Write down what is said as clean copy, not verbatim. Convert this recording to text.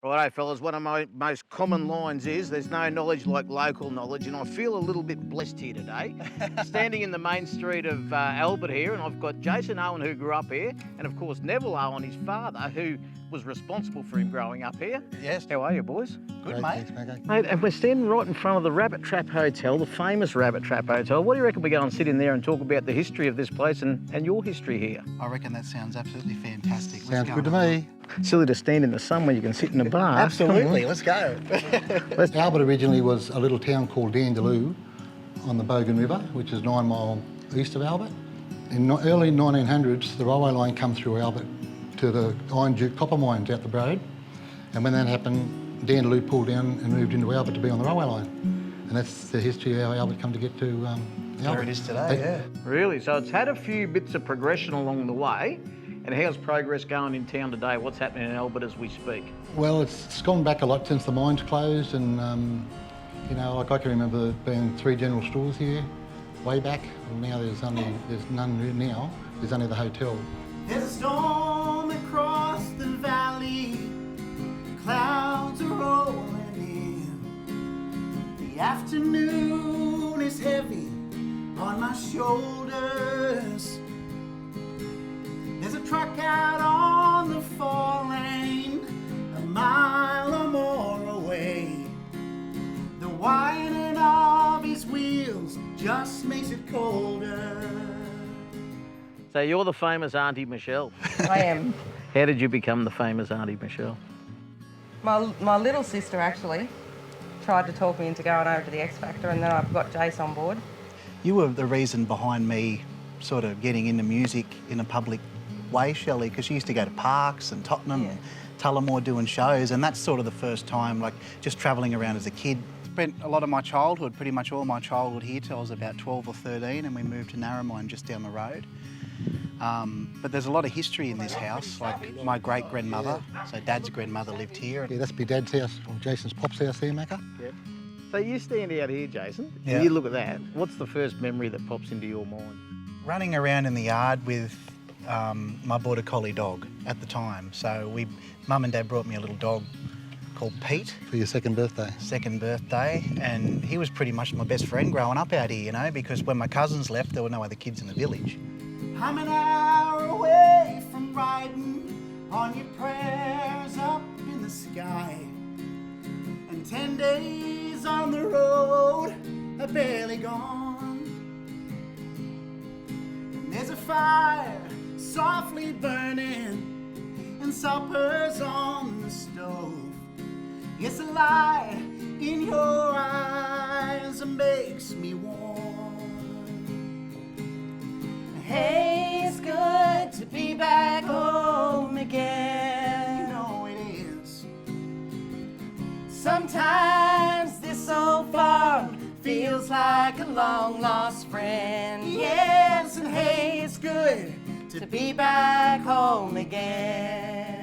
Righto, fellas, one of my most common lines is there's no knowledge like local knowledge, and I feel a little bit blessed here today. Standing in the main street of Albert here, and I've got Jason Owen, who grew up here, and of course Neville Owen, his father, who was responsible for him growing up here. Yes. How are you, boys? Good, mate. Thanks, Mate, and we're standing right in front of the Rabbit Trap Hotel, the famous Rabbit Trap Hotel. What do you reckon we go and sit in there and talk about the history of this place and your history here? I reckon that sounds absolutely fantastic. Sounds good to me. Silly to stand in the sun when you can sit in a bar. Absolutely, let's go. Albert originally was a little town called Dandaloo on the Bogan River, which is 9 miles east of Albert. In the early 1900s, the railway line come through Albert to the Iron Duke copper mines out the road. And when that happened, Dandaloo pulled down and moved into Albert to be on the railway line. And that's the history of how Albert come to get to Albert. Where it is today, yeah. Really? So it's had a few bits of progression along the way. And how's progress going in town today? What's happening in Albert as we speak? Well, it's gone back a lot since the mines closed, and you know, like I can remember there being 3 general stores here way back. Well, now there's none now. There's only the hotel. There's a storm across the valley, clouds are rolling in. The afternoon is heavy on my shoulders. There's a truck out on the 4-lane, a mile or more away. The whining of his wheels just makes it colder. So you're the famous Auntie Michelle. I am. How did you become the famous Auntie Michelle? My little sister actually tried to talk me into going over to the X Factor, and then I've got Jace on board. You were the reason behind me sort of getting into music in a public way, Shelley, because you used to go to Parks and Tottenham and Tullamore doing shows, and that's sort of the first time, like, just travelling around as a kid. Spent a lot of my childhood, pretty much all my childhood here till I was about 12 or 13, and we moved to Narromine just down the road. But there's a lot of history in this house, like my great-grandmother, so Dad's grandmother lived here. Yeah, that's my dad's house, or Jason's pop's house there, Macca. Yep. So you stand out here, Jason, Yeah. and you look at that. What's the first memory that pops into your mind? Running around in the yard with my border collie dog at the time. So Mum and Dad brought me a little dog called Pete. For your second birthday. Second birthday, and he was pretty much my best friend growing up out here, you know, because when my cousins left, there were no other kids in the village. I'm an hour away from riding on your prayers up in the sky. And 10 days on the road are barely gone. And there's a fire softly burning and suppers on the stove. It's a light in your eyes that makes me warm. Hey, it's good to be back home again. You know it is. Sometimes this old farm feels like a long lost friend. Yes, and hey, it's good to be back home again.